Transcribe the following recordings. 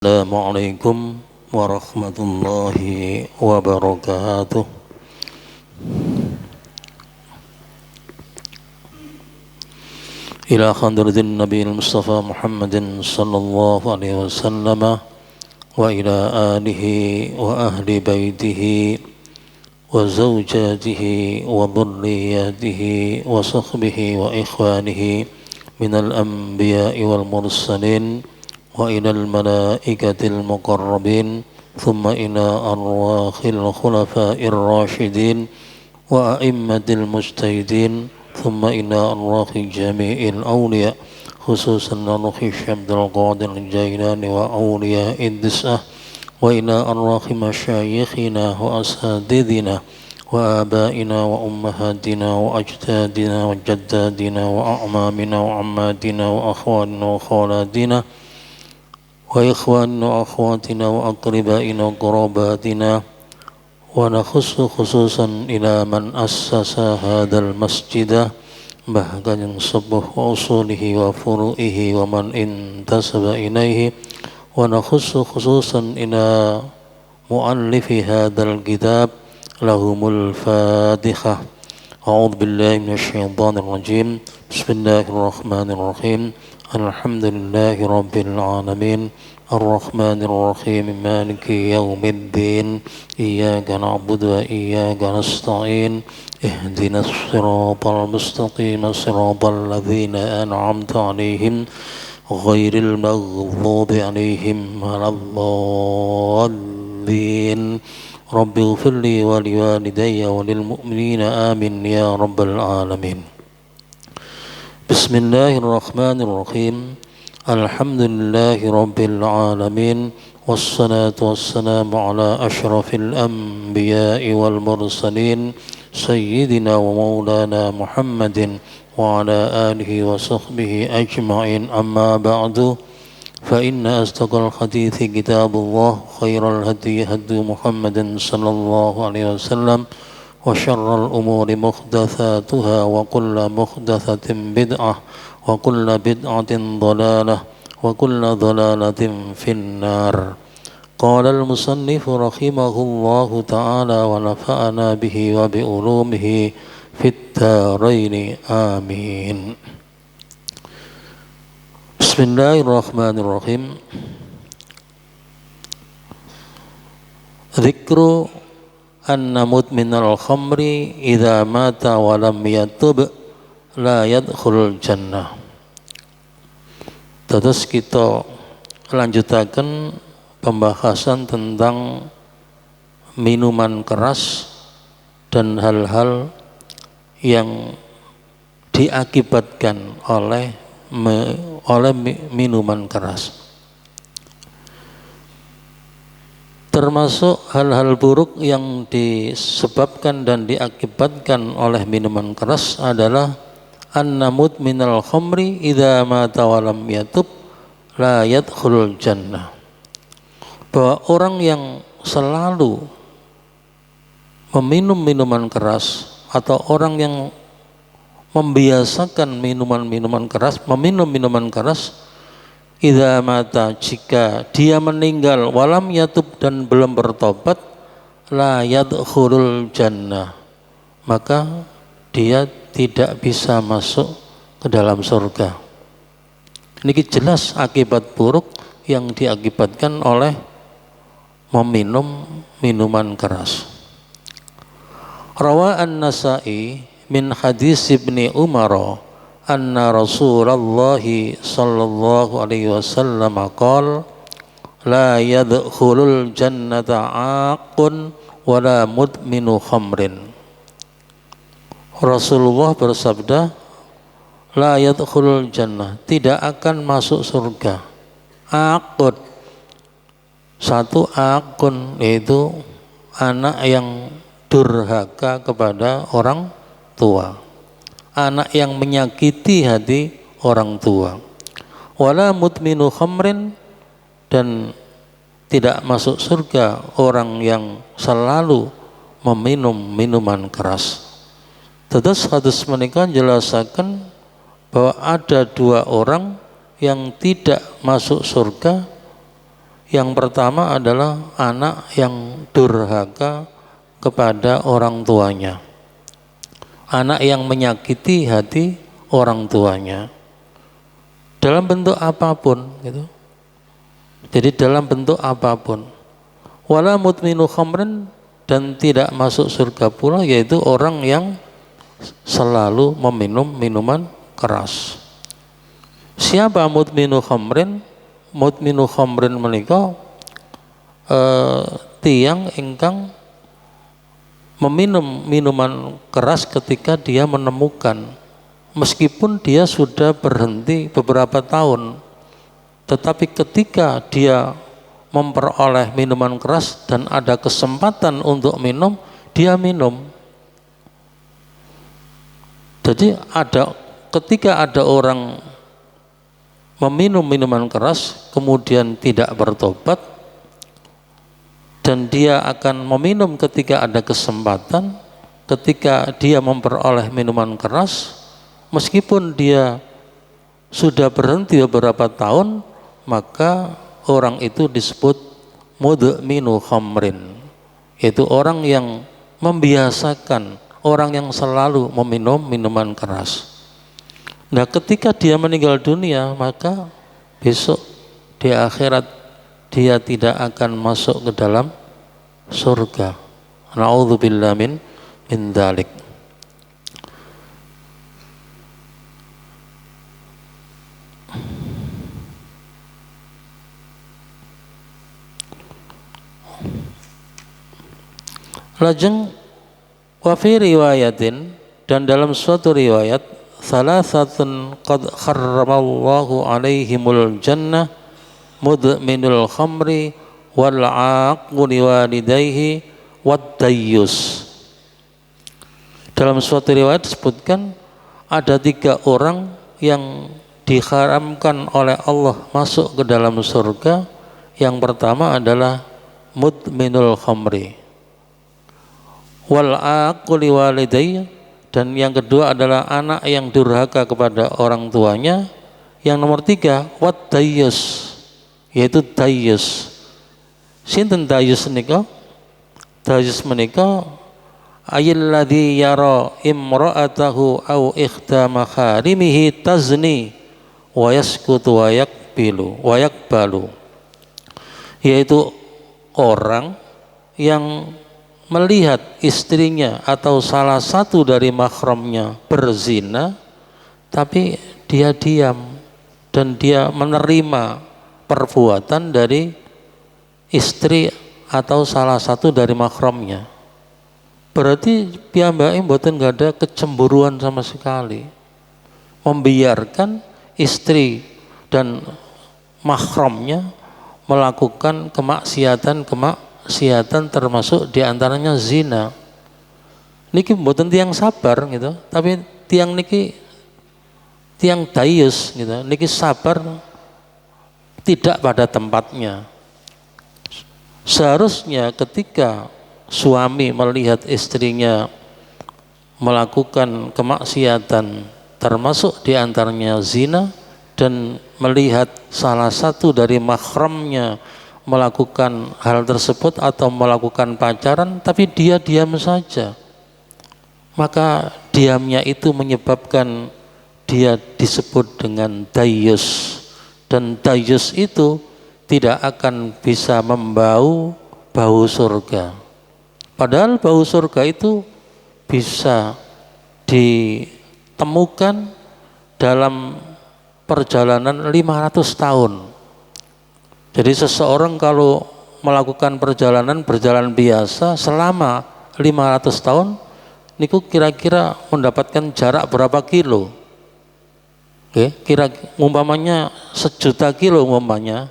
Assalamualaikum warahmatullahi wabarakatuh. Ila hadratin Nabiil Mustafa Muhammadin sallallahu alaihi wasallam wa ila alihi wa ahli baitihi wa zawjatihi wa dhurriyyatihi wa sahbihi wa ikhwanihi minal anbiya'i wal mursalin wa ilal malaikatil muqarrabin thumma ila arwahil khulafa'ir rasyidin wa a'immatil mujtahidin thumma ila arwahi jami'il awliya khususan arwahi Syabdul Qadir Jailani wa awliya iddisah wa ila arwahi masyayikhina wa asadidina wa abaina wa ummahatina wa ajdadina wa jaddadina wa a'mamina wa ammatina wa akhwanina wa khawladina wa ikhwanina wa akhwatina wa aqribaina wa qurabatina wa nakhussu khususan ila man assasa hadal masjidah, bahkan yang sebuh wa usulihi wa furu'ihi wa man intasaba ilaihi, wa nakhussu khususan ila muallifi hadal kitab lahumul fatihah. A'udzu billahi minasyaitonir rajim. Bismillahirrahmanirrahim. Alhamdulillahi rabbil alamin. Ar-Rahmanir Rahim. Maliki yaumiddin. Iyyaka na'budu wa iyyaka nasta'in. Ihdinas siratal mustaqim. Siratal ladzina an'amta 'alaihim ghairil maghdubi 'alaihim waladdallin. Rabbi ighfirli wa liwalidayya wa lil mu'minina amin ya rabbal alamin. Bismillahirrahmanirrahim. Alhamdulillahi rabbil alamin. Wassalatu wassalamu ala ashrafil anbiya'i wal mursalin sayyidina wa maulana Muhammadin wa ala alihi wa sahbihi ajma'in. Amma ba'du, fa inna astaqal hadithi kitabullah, khairal hadi hadi Muhammadin sallallahu alaihi wasallam, wa syarral umuri muhdatsatuha wa kullu muhdatsatin bid'ah wa kullu bid'atin dhalalah wa kullu dhalalatin finnar. Qala al-musannif rahimahullahu ta'ala wa nafa'ana bihi wa bi ulumihi fit dharain amin. Bismillahirrahmanirrahim. Dzikru anna mudminal khamri idza mata wa lam yatub la yadkhulul jannah. Terus kita lanjutaken pembahasan tentang minuman keras dan hal-hal yang diakibatkan oleh minuman keras. Termasuk hal-hal buruk yang disebabkan dan diakibatkan oleh minuman keras adalah anna mudminal khamri idza mata wa lam yatub la yadkhulul jannah. Bahwa orang yang selalu meminum minuman keras atau orang yang membiasakan meminum minuman keras, idza mata, jika dia meninggal, walam yatub, dan belum bertobat, la yadkhulul jannah, maka dia tidak bisa masuk ke dalam surga. Ini jelas akibat buruk yang diakibatkan oleh meminum minuman keras. Rawa an-Nasa'i min hadis Ibni Umar anna Rasulullah sallallahu alaihi wasallam qala la yadkhulul jannata aqun wala mudminu khamrin. Rasulullah bersabda, la yadkhulul jannah, tidak akan masuk surga. Aqun, satu akun, yaitu anak yang durhaka kepada orang tua, anak yang menyakiti hati orang tua. Wala mudminu khamrin, dan tidak masuk surga orang yang selalu meminum minuman keras. Terus hadis menika jelasaken bahwa ada dua orang yang tidak masuk surga, Yang pertama adalah anak yang durhaka kepada orang tuanya, anak yang menyakiti hati orang tuanya dalam bentuk apapun gitu. Jadi dalam bentuk apapun. Wala mutminu khamrin, dan tidak masuk surga pula yaitu orang yang selalu meminum minuman keras. Siapa mutminu khamrin? Mutminu khamrin menika tiang ingkang meminum minuman keras ketika dia menemukan, meskipun dia sudah berhenti beberapa tahun, tetapi ketika dia memperoleh minuman keras dan ada kesempatan untuk minum, dia minum. Jadi ketika ada orang meminum minuman keras kemudian tidak bertobat, dan dia akan meminum ketika ada kesempatan, ketika dia memperoleh minuman keras meskipun dia sudah berhenti beberapa tahun, maka orang itu disebut mudminu khamrin, yaitu orang yang membiasakan, orang yang selalu meminum minuman keras. Nah, ketika dia meninggal dunia, maka besok di akhirat dia tidak akan masuk ke dalam surga. Na'udzubillah min dzalik. Lajeng wa fi riwayatin, dan dalam suatu riwayat, salasatun qad kharramallahu alaihimul jannah mudminul khamri wal aqu liwalidayhi wad dayyus. Dalam suatu riwayat disebutkan ada 3 orang yang diharamkan oleh Allah masuk ke dalam surga. Yang pertama adalah mudminul khamri wal aqu liwalidayhi, dan yang kedua adalah anak yang durhaka kepada orang tuanya. Yang nomor 3 wat dayyus, yaitu dayyus. Sinten dayyus menika? Dayyus menika ayyalladzi yara imra'atahu au ikhda maharimihi tazni wa yaskutu wa yakbalu, yaitu orang yang melihat istrinya atau salah satu dari mahramnya berzina, tapi dia diam dan dia menerima perbuatan dari istri atau salah satu dari mahramnya. Berarti piyambake mboten nggak ada kecemburuan sama sekali, membiarkan istri dan mahramnya melakukan kemaksiatan termasuk diantaranya zina. Niki mboten tiang sabar gitu, tapi tiang niki tiang dayus gitu. Niki sabar tidak pada tempatnya. Seharusnya ketika suami melihat istrinya melakukan kemaksiatan termasuk diantaranya zina, dan melihat salah satu dari mahramnya melakukan hal tersebut atau melakukan pacaran, tapi dia diam saja, maka diamnya itu menyebabkan dia disebut dengan dayyus, dan dayyus itu tidak akan bisa membau bau surga. Padahal bau surga itu bisa ditemukan dalam perjalanan 500 tahun. Jadi seseorang kalau melakukan perjalanan biasa selama 500 tahun, niku kira-kira mendapatkan jarak berapa kilo? Oke, umpamanya 1.000.000 kilo umpamanya,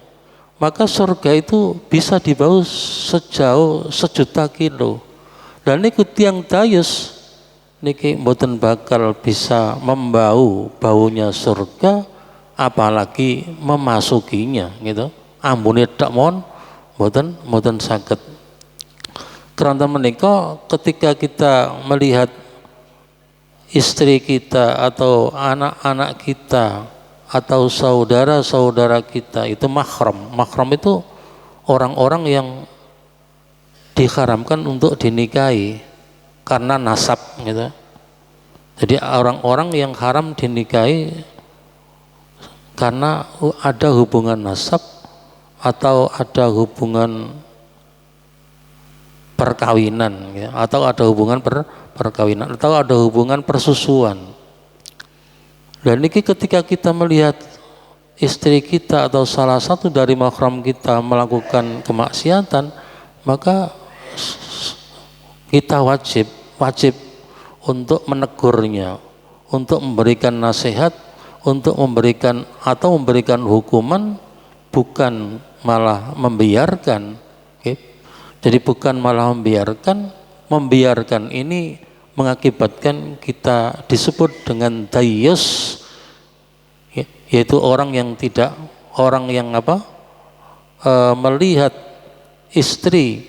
maka surga itu bisa dibau sejauh 1.000.000 kilo. Dan niku tiang dayus niki mboten bakal bisa membau baunya surga, apalagi memasukinya gitu. Ambune tok mon mboten saged. Karena menika ketika kita melihat istri kita atau anak-anak kita atau saudara-saudara kita itu mahram. Mahram itu orang-orang yang diharamkan untuk dinikahi karena nasab gitu. Jadi orang-orang yang haram dinikahi karena ada hubungan nasab atau ada hubungan perkawinan ya, atau ada hubungan perkawinan atau ada hubungan persusuan. Dan ini ketika kita melihat istri kita atau salah satu dari mahram kita melakukan kemaksiatan, maka kita wajib untuk menegurnya, untuk memberikan nasihat, untuk memberikan hukuman, bukan malah membiarkan. Okay? Jadi bukan malah membiarkan ini mengakibatkan kita disebut dengan dayyus, yaitu orang yang melihat istri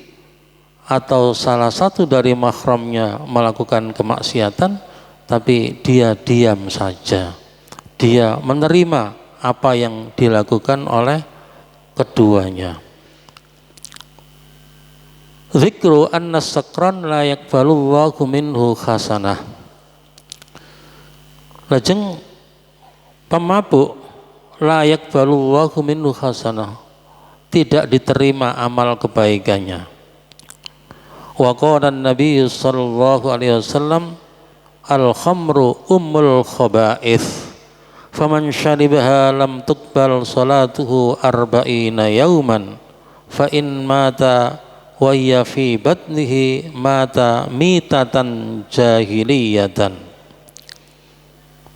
atau salah satu dari mahramnya melakukan kemaksiatan, tapi dia diam saja, dia menerima apa yang dilakukan oleh keduanya. Zikru anna sakran la yakbalullahu minhu hasanah. Lajeng pemabuk la yakbalullahu minhu hasanah, tidak diterima amal kebaikannya. Wa qala an-nabiy sallallahu alaihi wasallam al-khamru ummul khaba'ith faman syaribaha lam tuqbal salatuhu arba'ina yauman fa in mata wa hiya fi batnihi mata mitatan jahiliyatan.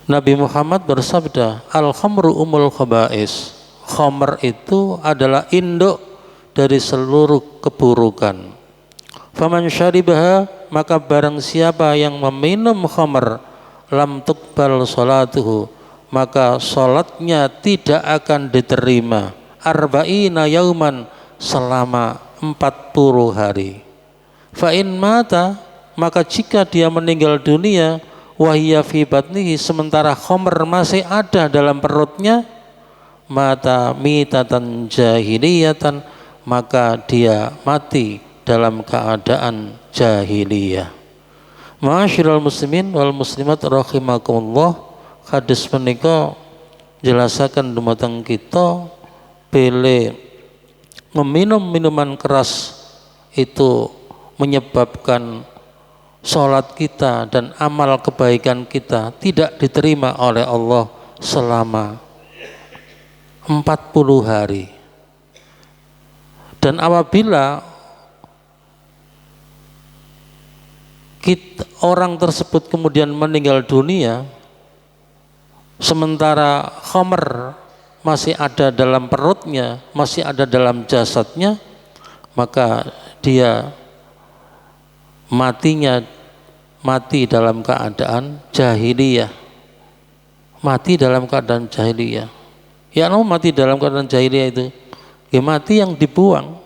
Nabi Muhammad bersabda, al-khamru ummul khaba'is, khamr itu adalah induk dari seluruh keburukan. Faman syaribaha, maka barang siapa yang meminum khamr, lam tuqbal salatuhu, maka salatnya tidak akan diterima arba'ina yauman, selama 40 hari. Fa in mata, maka jika dia meninggal dunia, wahya fi batnihi, sementara khamr masih ada dalam perutnya, mata mitatan jahiliyatan, maka dia mati dalam keadaan jahiliyah. Ma'asyiral muslimin wal muslimat rahimakumullah, hadis menika jelasaken dumateng kita bele meminum minuman keras itu menyebabkan sholat kita dan amal kebaikan kita tidak diterima oleh Allah selama 40 hari. Dan apabila orang tersebut kemudian meninggal dunia sementara khamr masih ada dalam perutnya, masih ada dalam jasadnya, maka dia mati dalam keadaan jahiliyah. Mati dalam keadaan jahiliyah. Ya, mati dalam keadaan jahiliyah itu ya mati yang dibuang.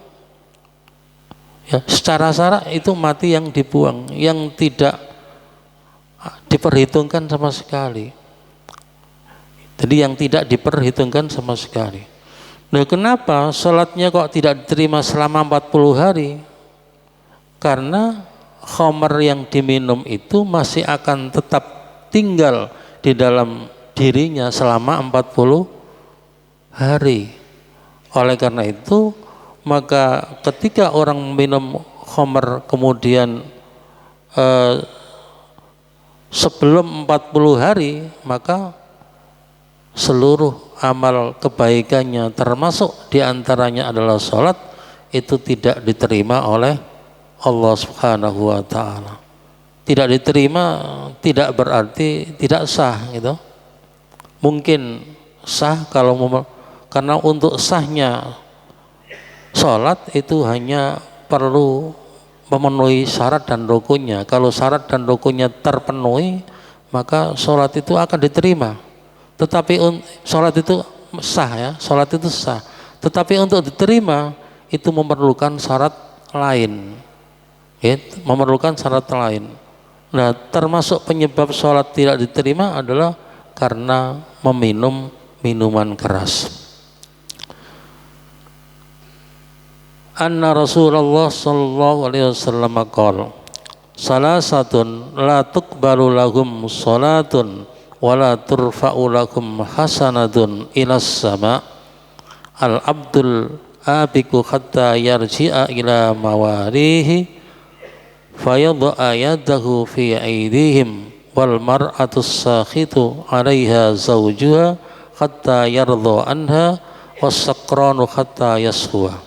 Ya, secara syarak itu mati yang dibuang, yang tidak diperhitungkan sama sekali. Jadi yang tidak diperhitungkan sama sekali. Nah, kenapa sholatnya kok tidak diterima selama 40 hari? Karena khamr yang diminum itu masih akan tetap tinggal di dalam dirinya selama 40 hari. Oleh karena itu, maka ketika orang minum khamr kemudian sebelum 40 hari, maka seluruh amal kebaikannya termasuk diantaranya adalah sholat itu tidak diterima oleh Allah Subhanahu wa ta'ala. Tidak diterima tidak berarti tidak sah gitu. Mungkin sah karena untuk sahnya sholat itu hanya perlu memenuhi syarat dan rukunnya. Kalau syarat dan rukunnya terpenuhi, maka sholat itu akan diterima. Tetapi sholat itu sah ya, sholat itu sah. Tetapi untuk diterima itu memerlukan syarat lain, memerlukan syarat lain. Nah, termasuk penyebab sholat tidak diterima adalah karena meminum minuman keras. anna Rasulullah sallallahu alaihi wasallam qala salasatun la tuqbalu lahum salatun wa la turfa'u lahum hasanatun ilas sama al abdul abiku hatta yarji'a ila mawarihi fayadha'a yadahu fi aydihim wal mar'atu sakhitu 'alaiha zawjuha hatta yardha anha was-sakranu hatta yashuwa.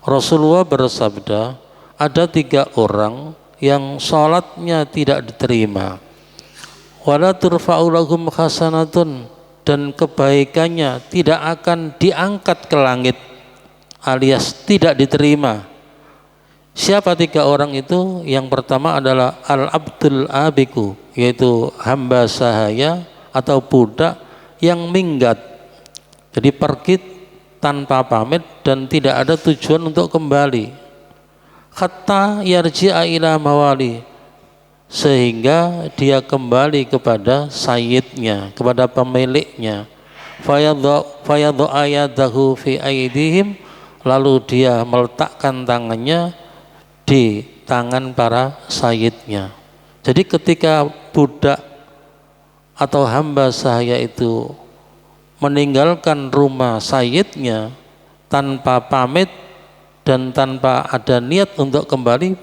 Rasulullah bersabda, ada 3 orang yang sholatnya tidak diterima, wala turfa'u lahum hasanatun, dan kebaikannya tidak akan diangkat ke langit alias tidak diterima. Siapa 3 orang itu? Yang pertama adalah al-abdul abiku, yaitu hamba sahaya atau budak yang minggat, jadi pergi tanpa pamit dan tidak ada tujuan untuk kembali. Hatta yarji'a ila mawali, sehingga dia kembali kepada sayyidnya, kepada pemiliknya. Fayadha'a yadahu fi aydihim, lalu dia meletakkan tangannya di tangan para sayyidnya. Jadi ketika budak atau hamba sahaya itu meninggalkan rumah sayyidnya tanpa pamit dan tanpa ada niat untuk kembali,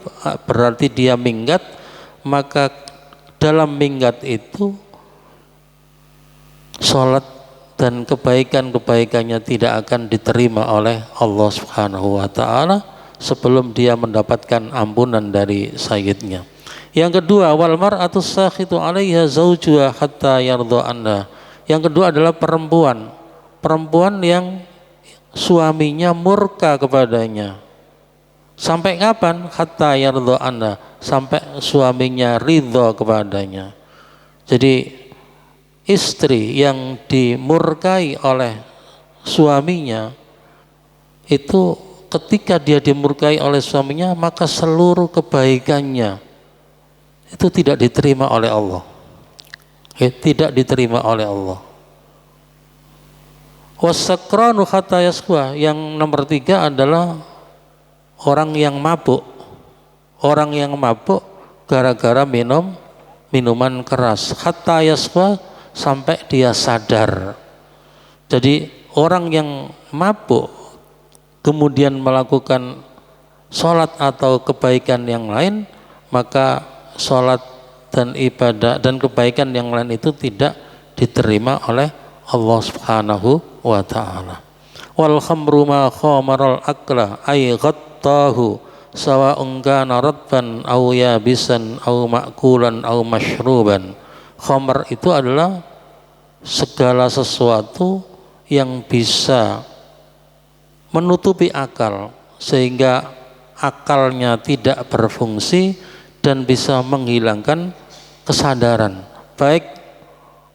berarti dia minggat. Maka dalam minggat itu sholat dan kebaikan-kebaikannya tidak akan diterima oleh Allah Subhanahu wa ta'ala sebelum dia mendapatkan ampunan dari sayyidnya. Yang kedua, wal mar'atu sakhitu 'alaiha zawjuha hatta yardha anha. Yang kedua adalah perempuan yang suaminya murka kepadanya. Sampai kapan? Hatta yardha anha, sampai suaminya ridha kepadanya. Jadi istri yang dimurkai oleh suaminya itu, ketika dia dimurkai oleh suaminya, maka seluruh kebaikannya itu tidak diterima oleh Allah. Tidak diterima oleh Allah. Wasakranu hatta yasqa. Yang nomor 3 adalah orang yang mabuk. Orang yang mabuk gara-gara minum minuman keras. Hatta yasqa, sampai dia sadar. Jadi orang yang mabuk kemudian melakukan sholat atau kebaikan yang lain, maka sholat dan ibadah dan kebaikan yang lain itu tidak diterima oleh Allah Subhanahu wa ta'ala. Wal khamru ma khamaral akla ay ghattahu sawa'un kana radban aw yabisan aw ma'kulan aw mashruban. Khamr itu adalah segala sesuatu yang bisa menutupi akal sehingga akalnya tidak berfungsi dan bisa menghilangkan kesadaran, baik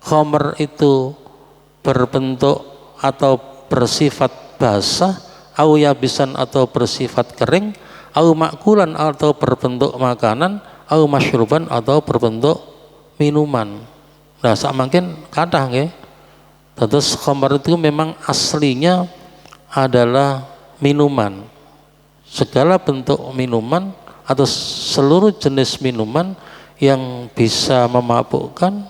khamr itu berbentuk atau bersifat basah, au yabisan atau bersifat kering, au makulan atau berbentuk makanan, au masyruban atau berbentuk minuman. Nah, samakin kathah nggih. Terus khamr itu memang aslinya adalah minuman. Segala bentuk minuman atau seluruh jenis minuman yang bisa memabukkan,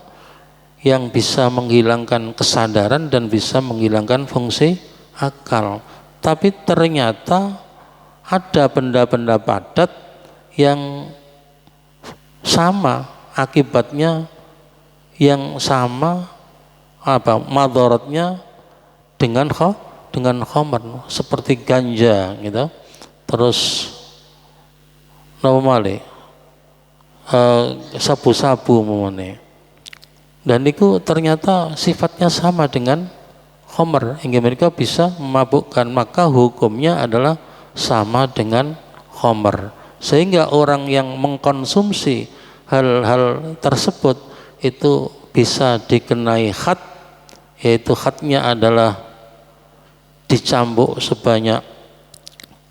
yang bisa menghilangkan kesadaran dan bisa menghilangkan fungsi akal. Tapi ternyata ada benda-benda padat yang sama akibatnya, yang sama madaratnya dengan khamr, seperti ganja gitu. Terus normal sabu-sabu memone. Dan itu ternyata sifatnya sama dengan khamr, hingga mereka bisa memabukkan, maka hukumnya adalah sama dengan khamr. Sehingga orang yang mengkonsumsi hal-hal tersebut itu bisa dikenai had, yaitu hadnya adalah dicambuk sebanyak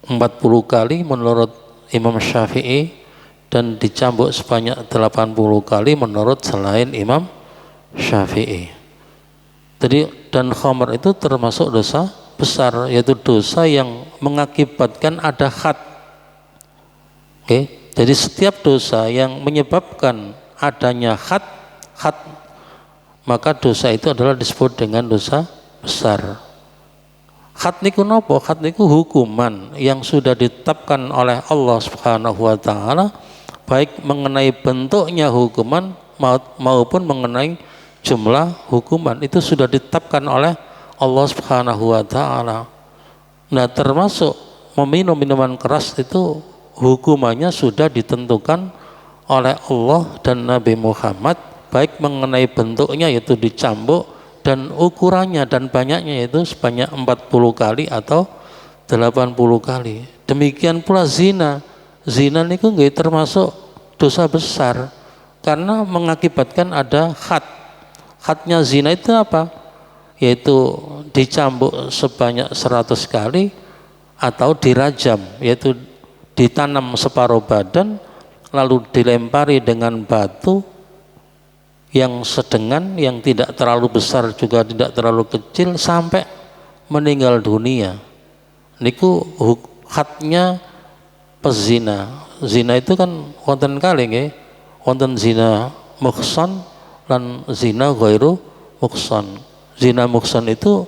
40 kali menurut Imam Syafi'i, dan dicambuk sebanyak 80 kali menurut selain Imam Syafi'i. Jadi dan khamr itu termasuk dosa besar, yaitu dosa yang mengakibatkan ada had. Oke, jadi setiap dosa yang menyebabkan adanya had, maka dosa itu adalah disebut dengan dosa besar. Had niku nopo? Had niku hukuman yang sudah ditetapkan oleh Allah Subhanahu wa taala, baik mengenai bentuknya hukuman maupun mengenai jumlah hukuman, itu sudah ditetapkan oleh Allah Subhanahu wa taala. Nah, termasuk meminum minuman keras itu hukumannya sudah ditentukan oleh Allah dan Nabi Muhammad, baik mengenai bentuknya yaitu dicambuk, dan ukurannya dan banyaknya yaitu sebanyak 40 kali atau 80 kali. Demikian pula zina. Zina niku nggih termasuk dosa besar karena mengakibatkan ada had. Hadnya zina itu apa? Yaitu dicambuk sebanyak 100 kali atau dirajam, yaitu ditanam separuh badan lalu dilempari dengan batu yang sedengan, yang tidak terlalu besar juga tidak terlalu kecil, sampai meninggal dunia. Niku hadnya pezina. Zina itu kan wonten kali nggih, wonten zina muhsan lan zina ghairu muhsan. Zina muhsan itu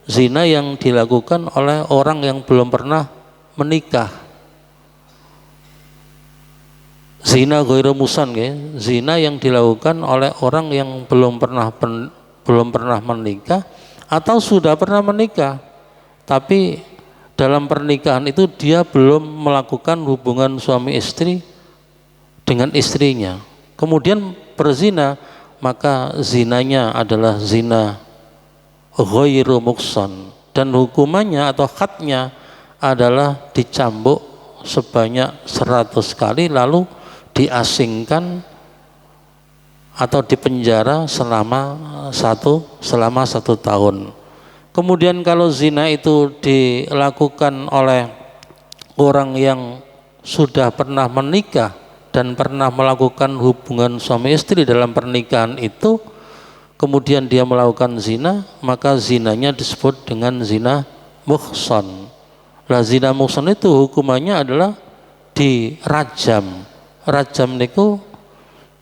zina yang dilakukan oleh orang yang belum pernah menikah. Zina ghairu muhsan, zina yang dilakukan oleh orang yang belum pernah menikah atau sudah pernah menikah, tapi dalam pernikahan itu dia belum melakukan hubungan suami istri dengan istrinya, kemudian berzina, maka zinanya adalah zina ghairu muhsan, dan hukumannya atau hadnya adalah dicambuk sebanyak 100 kali lalu diasingkan atau dipenjara selama satu tahun. Kemudian kalau zina itu dilakukan oleh orang yang sudah pernah menikah dan pernah melakukan hubungan suami istri dalam pernikahan itu, kemudian dia melakukan zina, maka zinanya disebut dengan zina muhsan. Nah, zina muhsan itu hukumannya adalah dirajam. Rajam niku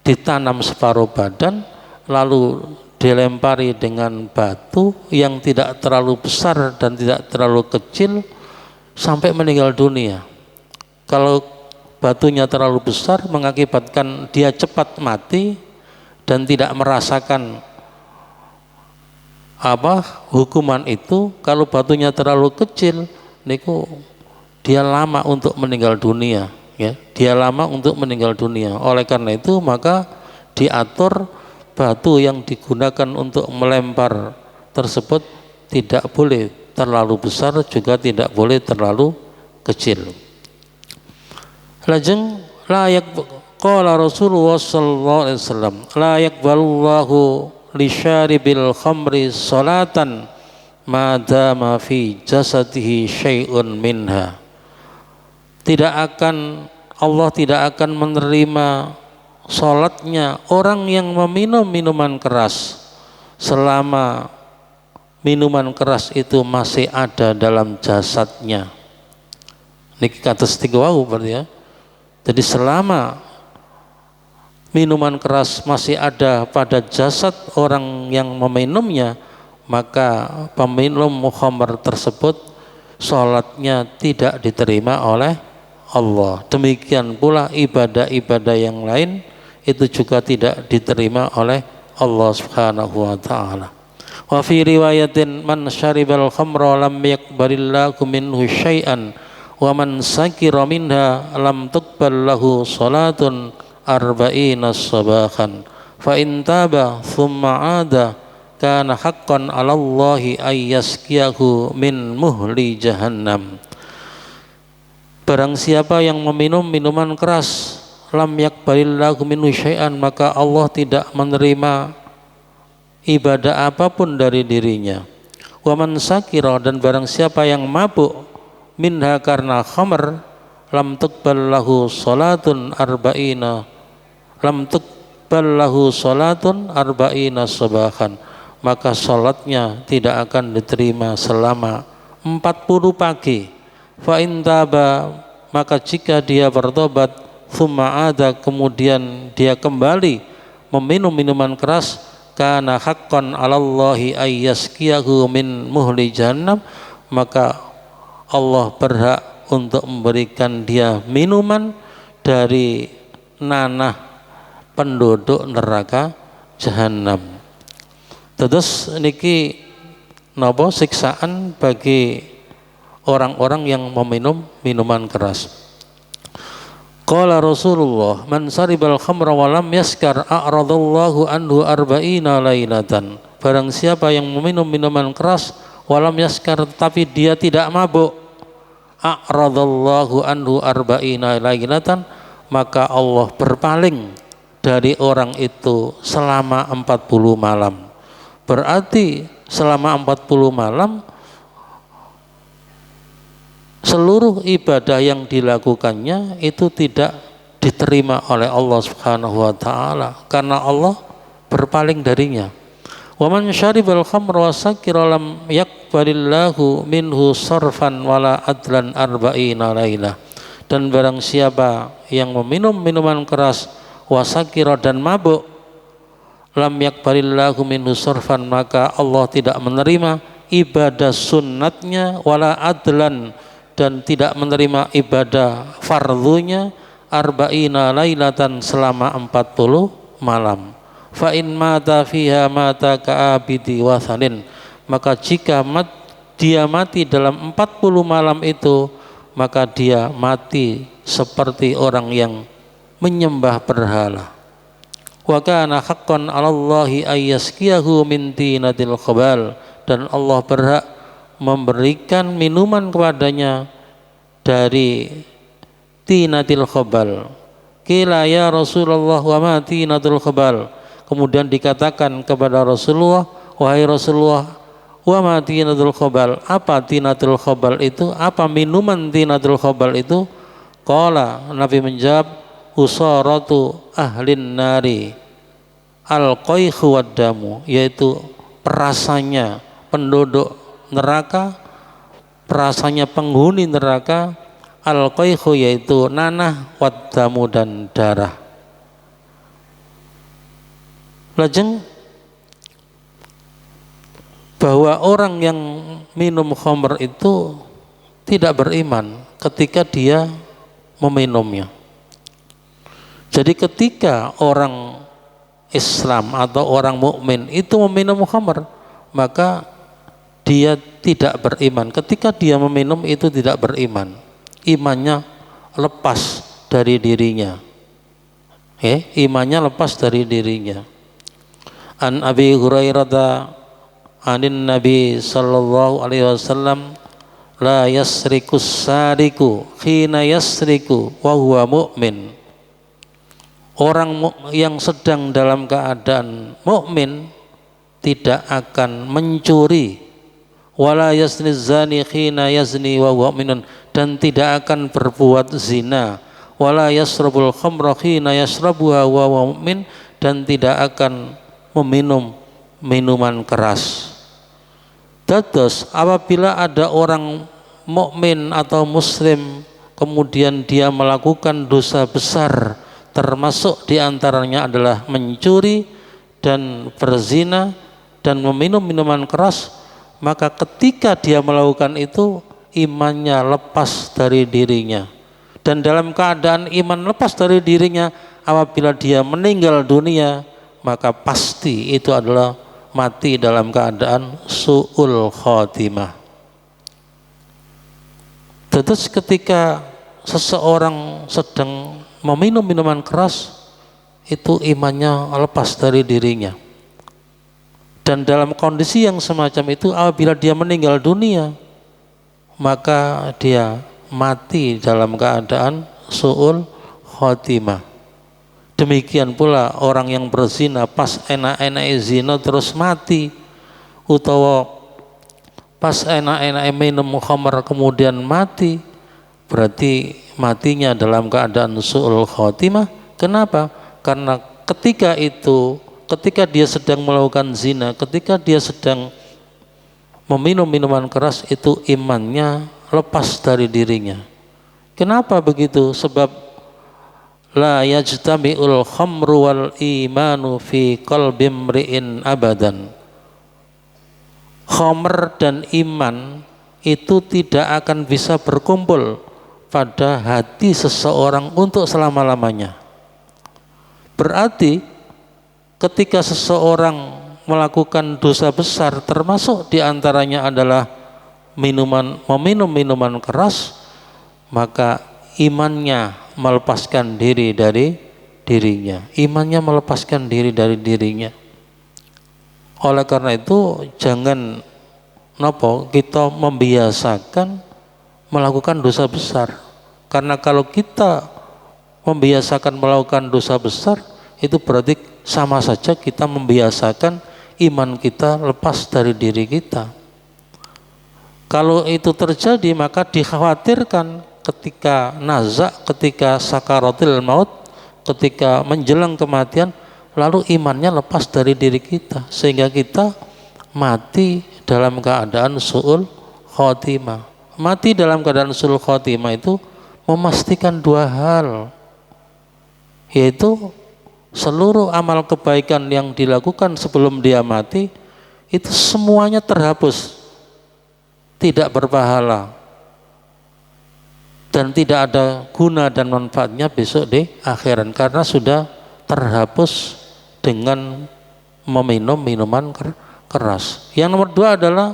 ditanam separuh badan lalu dilempari dengan batu yang tidak terlalu besar dan tidak terlalu kecil sampai meninggal dunia. Kalau batunya terlalu besar mengakibatkan dia cepat mati dan tidak merasakan hukuman itu. Kalau batunya terlalu kecil niku dia lama untuk meninggal dunia. Ya, dia lama untuk meninggal dunia. Oleh karena itu maka diatur batu yang digunakan untuk melempar tersebut tidak boleh terlalu besar juga tidak boleh terlalu kecil. Lajeng layak qala Rasulullah sallallahu alaihi wasallam la yaqbalullahu li syaribil khamri salatan ma dama fi jasadihi syai'un minha. Allah tidak akan menerima sholatnya orang yang meminum minuman keras selama minuman keras itu masih ada dalam jasadnya. Niki kados tiga wau berarti ya. Jadi selama minuman keras masih ada pada jasad orang yang meminumnya, maka peminum khamr tersebut sholatnya tidak diterima oleh Allah. Demikian pula ibadah-ibadah yang lain itu juga tidak diterima oleh Allah Subhanahu wa taala. Wa fi riwayatin man syaribal khamra lam yaqbalillahu minhu syai'an wa man sakira minha lam tuqbal lahu salatun arba'ina sabahan fa in taba thumma ada kana haqqan 'ala Allahi ay yaskiyahu min muhli jahannam. Barang siapa yang meminum minuman keras, lam yakbalillahu minhu syai'an, maka Allah tidak menerima ibadah apapun dari dirinya. Wa man sakira, dan barang siapa yang mabuk minha karena khamr, lam tuqbal lahu salatun arba'ina sabahan, maka salatnya tidak akan diterima selama 40 pagi. Fa in taba, maka jika dia bertobat, tsumma ada, kemudian dia kembali meminum minuman keras, kana haqqan 'alallahi ayyaskiyahu min muhli jahannam, maka Allah berhak untuk memberikan dia minuman dari nanah penduduk neraka jahanam. Terus niki napa siksaan bagi orang-orang yang meminum minuman keras. Qala Rasulullah, man saribal khamra wa lam yaskar a'radallahu anhu arba'ina lailatan. Barang siapa yang meminum minuman keras walam yaskar, tapi dia tidak mabuk, a'radallahu anhu arba'ina lailatan, maka Allah berpaling dari orang itu selama 40 malam. Berarti selama 40 malam seluruh ibadah yang dilakukannya itu tidak diterima oleh Allah Subhanahu wa taala karena Allah berpaling darinya. Wa man syaribal khamra wa sakira lam yaqbalillahu minhu sarfan wala adlan arba'ina lailah. Dan barang siapa yang meminum minuman keras wasakira dan mabuk, lam yaqbalillahu minhu sarfan, maka Allah tidak menerima ibadah sunnatnya, wala adlan, dan tidak menerima ibadah fardhunya, arba'ina lailatan, selama 40 malam. Fa in mata fiha mata ka'abidi wathanin, maka jika dia mati dalam 40 malam itu, maka dia mati seperti orang yang menyembah berhala. Wa kana haqqan 'alallahi ayyaskiyahu min tinatil khabal, dan Allah berhak memberikan minuman kepadanya dari tinatil khabal. Qila ya Rasulullah wa ma tinatul khabal, kemudian dikatakan kepada Rasulullah, wahai Rasulullah, wa ma tinatul khabal, apa tinatul khabal itu, apa minuman tinatul khabal itu? Qala, Nabi menjawab, usaratu ahlin nari al-qayhu wad-damu, yaitu perasanya penduduk neraka, perasanya penghuni neraka, al-qayhu yaitu nanah, wad-damu dan darah. Lajeng bahwa orang yang minum khamr itu tidak beriman ketika dia meminumnya. Jadi ketika orang Islam atau orang mukmin itu meminum khamr, maka dia tidak beriman. Ketika dia meminum itu tidak beriman, imannya lepas dari dirinya. Imannya lepas dari dirinya. An Abi Hurairah anin Nabi sallallahu alaihi wasallam, la yasrikus sariku khina yasriku wa huwa mu'min. Orang yang sedang dalam keadaan mukmin tidak akan mencuri, wala yazni zani khina yazni wa huwa mu'minun, dan tidak akan berbuat zina, wala yasrabul khamra khina yasrabuha wa huwa mu'min, dan tidak akan meminum minuman keras. Dados apabila ada orang mukmin atau muslim kemudian dia melakukan dosa besar, termasuk diantaranya adalah mencuri dan berzina dan meminum minuman keras, maka ketika dia melakukan itu imannya lepas dari dirinya, dan dalam keadaan iman lepas dari dirinya, apabila dia meninggal dunia maka pasti itu adalah mati dalam keadaan su'ul khotimah. Terus ketika seseorang sedang meminum minuman keras, itu imannya lepas dari dirinya, dan dalam kondisi yang semacam itu apabila dia meninggal dunia maka dia mati dalam keadaan su'ul khotimah. Demikian pula orang yang berzina pas enak-enak zina terus mati, utawa pas enak-enak minum khamr kemudian mati, berarti matinya dalam keadaan su'ul khotimah. Kenapa? Karena ketika dia sedang melakukan zina, ketika dia sedang meminum minuman keras itu imannya lepas dari dirinya. Kenapa begitu? Sebab la yajtami'ul khamru wal imanu fi qalbi imri'in abadan. Khamr dan iman itu tidak akan bisa berkumpul pada hati seseorang untuk selama-lamanya. Berarti ketika seseorang melakukan dosa besar, termasuk diantaranya adalah meminum minuman keras, maka imannya melepaskan diri dari dirinya. Imannya melepaskan diri dari dirinya. Oleh karena itu jangan kita membiasakan melakukan dosa besar. Karena kalau kita membiasakan melakukan dosa besar, itu berarti sama saja kita membiasakan iman kita lepas dari diri kita. Kalau itu terjadi, maka dikhawatirkan ketika nazak, ketika sakaratil maut, ketika menjelang kematian, lalu imannya lepas dari diri kita, sehingga kita mati dalam keadaan su'ul khotimah. Mati dalam keadaan su'ul khotimah itu memastikan dua hal, yaitu seluruh amal kebaikan yang dilakukan sebelum dia mati itu semuanya terhapus, tidak berpahala dan tidak ada guna dan manfaatnya besok di akhirat, karena sudah terhapus dengan meminum minuman keras. Yang nomor dua adalah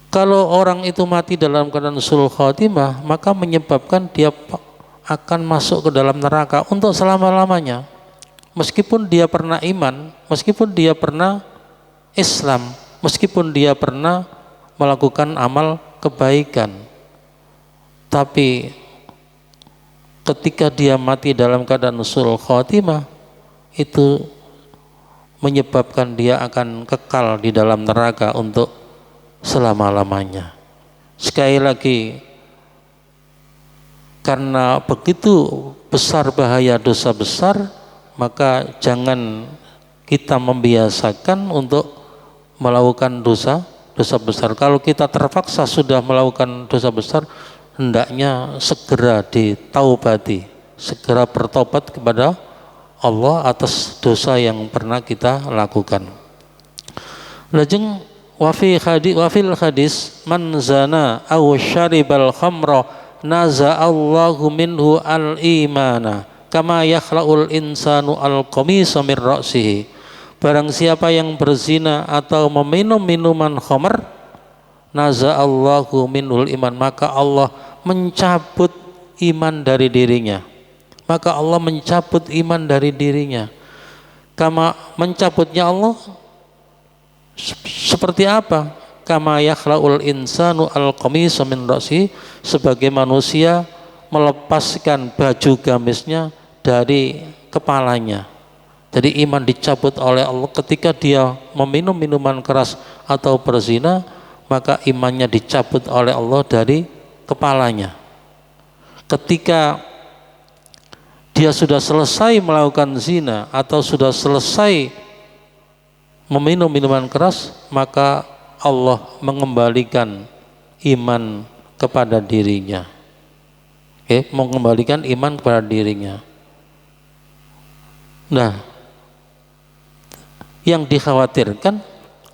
kalau orang itu mati dalam keadaan su'ul khotimah, maka menyebabkan dia akan masuk ke dalam neraka untuk selama-lamanya. Meskipun dia pernah iman, meskipun dia pernah Islam, meskipun dia pernah melakukan amal kebaikan, tapi ketika dia mati dalam keadaan su'ul khotimah, itu menyebabkan dia akan kekal di dalam neraka untuk selama-lamanya. Sekali lagi, karena begitu besar bahaya dosa besar, maka jangan kita membiasakan untuk melakukan dosa besar. Kalau kita terpaksa sudah melakukan dosa besar, hendaknya segera ditaubati, segera bertobat kepada Allah atas dosa yang pernah kita lakukan. Lajeng wafil hadis man zana aw syaribal khamra naza'allahu minhu al-imana kama yakhla'ul insanu al-qamisa min ra'sihi. Barang siapa yang berzina atau meminum minuman khamr, naza'allahu minhul iman, maka Allah mencabut iman dari dirinya. Maka Allah mencabut iman dari dirinya. Kama mencabutnya Allah seperti apa? Kama yakhla'ul insanu al-qamisa min ra'sihi, sebagai manusia melepaskan baju gamisnya dari kepalanya. Jadi iman dicabut oleh Allah ketika dia meminum minuman keras atau berzina, maka imannya dicabut oleh Allah dari kepalanya. Ketika dia sudah selesai melakukan zina atau sudah selesai meminum minuman keras, maka Allah mengembalikan iman kepada dirinya. Mengembalikan iman kepada dirinya. Nah, yang dikhawatirkan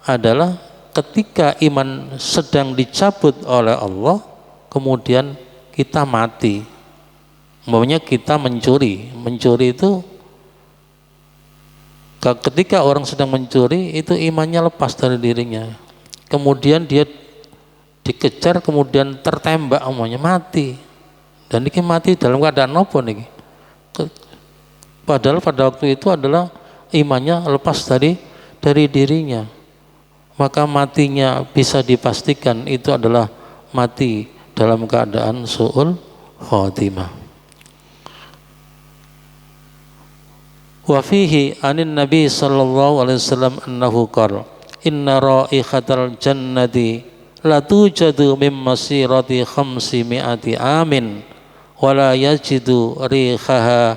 adalah ketika iman sedang dicabut oleh Allah, kemudian kita mati. Umpamanya kita mencuri itu ketika orang sedang mencuri itu imannya lepas dari dirinya. Kemudian dia dikejar, kemudian tertembak, umpamanya mati. Dan ini mati dalam keadaan apa nih? Padahal pada waktu itu adalah imannya lepas dari dirinya. Maka matinya bisa dipastikan itu adalah mati dalam keadaan su'ul khotimah. Wa fihi anin Nabi sallallahu alaihi wasallam annahu qala inna raihatal jannati la tujadu min masirati 500 amin wala yajidu rihaha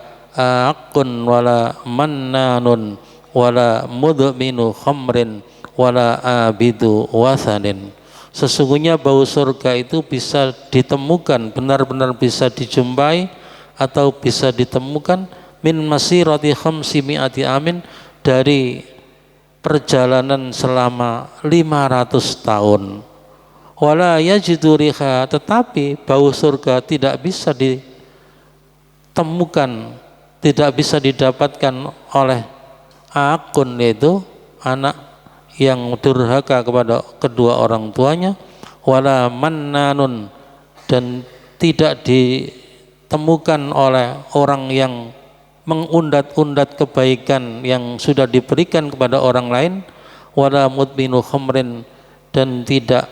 aqun wala mannanun wala mudminu khamrin wala abidu wathanin. Sesungguhnya bau surga itu bisa ditemukan, benar-benar bisa dijumpai atau bisa ditemukan min masirati khamsimi'ati amin, dari perjalanan selama 500 tahun. Wala yajidu riha, tetapi bau surga tidak bisa ditemukan, tidak bisa didapatkan oleh akun, yaitu anak yang durhaka kepada kedua orang tuanya, wala mannanun, dan tidak ditemukan oleh orang yang mengundat-undat kebaikan yang sudah diberikan kepada orang lain, wala mudminu khamrin, dan tidak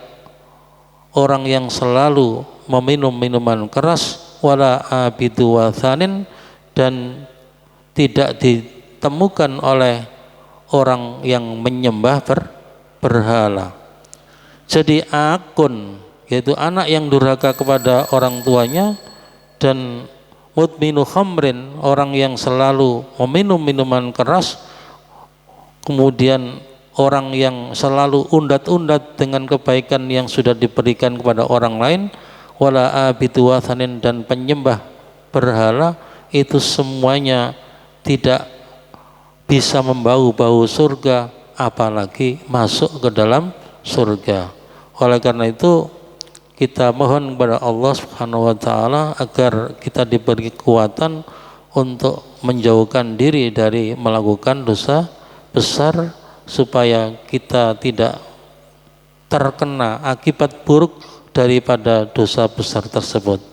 orang yang selalu meminum minuman keras, wala abidu wathanin, dan tidak ditemukan oleh orang yang menyembah berhala. Jadi akun, yaitu anak yang durhaka kepada orang tuanya, dan mudminu khamrin, orang yang selalu meminum minuman keras, kemudian orang yang selalu undat-undat dengan kebaikan yang sudah diberikan kepada orang lain, wala abidu wathanin, dan penyembah berhala, itu semuanya tidak bisa membau-bau surga, apalagi masuk ke dalam surga. Oleh karena itu kita mohon kepada Allah Subhanahu wa taala agar kita diberi kekuatan untuk menjauhkan diri dari melakukan dosa besar, supaya kita tidak terkena akibat buruk daripada dosa besar tersebut.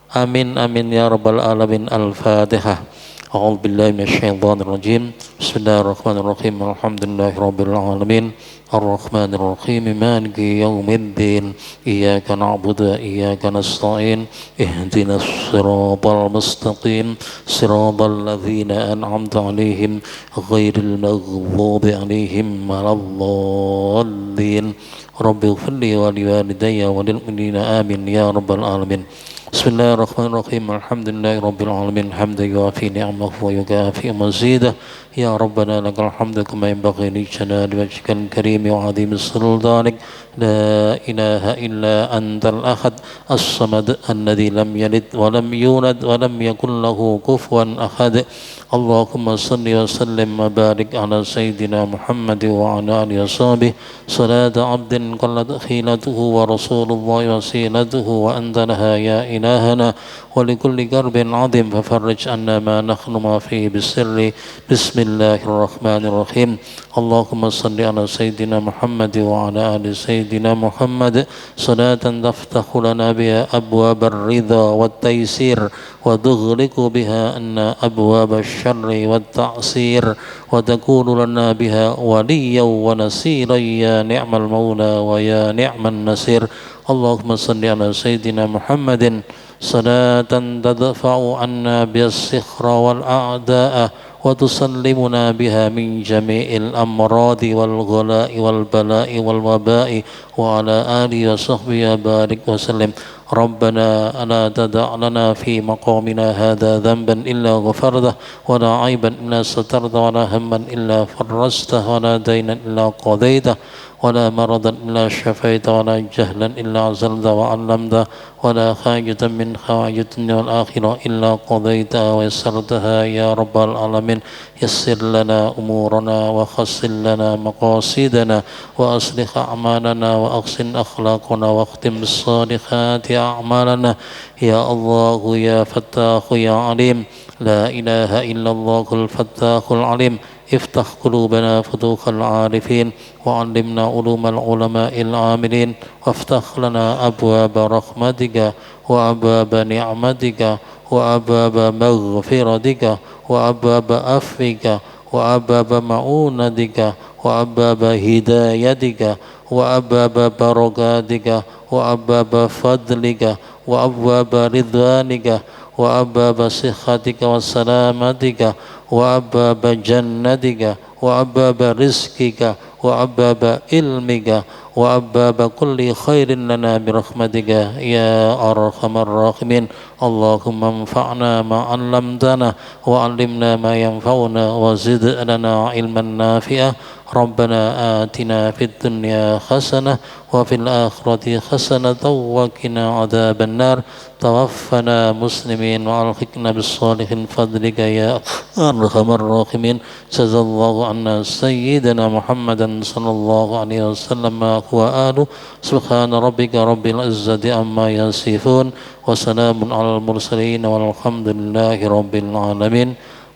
Amin amin ya rabbal alamin. Al-Fatihah. A'udzu billahi minasyaitonir rajim. Bismillahirrahmanirrahim. Alhamdulillahirabbil alamin. Ar-Rahmanir Rahim. Maliki yaumiddin. Iyyaka na'budu wa iyyaka nasta'in. Ihdinas siratal mustaqim. Siratal ladzina an'amta 'alaihim ghairil maghdubi 'alaihim waladdallin. Rabbighfirli wa liwalidayya wa lil mu'minina amin ya rabbal alamin. Bismillahirrahmanirrahim. Alhamdulillahirabbil alamin. Hamdan yuwafi ni'amahu wa yukafi mazidah. Ya Rabbana lakal hamdu kama yanbaghi li jalali wajhikal karim wa 'azimi sultanik. La ilaha illa antal ahad as-samad alladzi lam yalid wa lam yulad wa lam yakul lahu kufuwan ahad. Allahumma salli wa sallim wa barik ala sayyidina Muhammad wa ala alihi washabihi salata 'abdin qallat khilatuhu wa rasulullah wasilatuhu wa anta laha ya ilahana wa likulli karbin 'azim fafarrij anna ma nakhnu ma fihi bisirri. Bismillahirrahmanirrahim. Allahumma salli ala sayyidina Muhammad wa ala ali sayyidina Muhammad salatan taftahu lana biha abwabar ridha wat taysir wa tughliqu biha anna abwab asy-syarri wat ta'sir wa takunu lana biha waliyyan wa nasiran ya ni'mal maula wa ya ni'man nasir. Allahumma salli ala sayyidina Muhammadin salatan tadfa'u anna bis-sikhra wal a'da'a wa tusallimuna biha min jami'il amradi wal ghala'i wal bala'i wal waba'i wa ala alihi wa sahbihi barik wa sallim. Rabbana la tada' lana fi maqamina hadha dhanban illa ghafartah wa la 'aiban illa satartah wa la hamman illa farrajtah wa la daynan illa qadaitah wa la maradan illa shafaitah wa la jahlan illa 'azaltah wa 'allamtah wa la hajatan min hawaijid wal akhirah illa qadaitah wa yassartaha ya rabbal alamin. Yassir lana umurana wa khassil lana maqasidana wa aslih a'malana wa ahsin akhlaqana wa akhtim bis salihati a'malana ya Allah ya Fattah ya Alim. La ilaha illallahul Fattahul Alim. Iftah qulubana futuhal arifin wa 'allimna ulumal ulama'il amilin waftah lana abwaba rahmatika wa abwaba ni'matika wa abwaba maghfiratika wa abwaba afwika wa abwaba ma'unatika wa abwaba hidayatika wa abwaba barakatika wa abwaba fadlika wa abwaba ridwanika wa abwaba sihhatika wa salamatika wa abwaba jannatika wa abwaba rizkika wa abwaba ilmika وأبواب كل خير لنا برحمتك يا أرحم الراحمين. اللهم انفعنا ما علمتنا وعلمنا ما ينفعنا وزد لنا علما نافعا. ربنا آتنا في الدنيا حسنة وفي الآخرة حسنة وقنا عذاب النار. توفنا مسلمين وألحقنا بالصالحين فضلك يا أرحم الراحمين. جزا الله عنا سيدنا محمدا صلى الله عليه وسلم وآله. سبحان ربك رب العزة عما يصفون وسلام على المرسلين والحمد لله رب العالمين.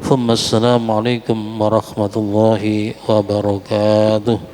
ثم السلام عليكم ورحمة الله وبركاته.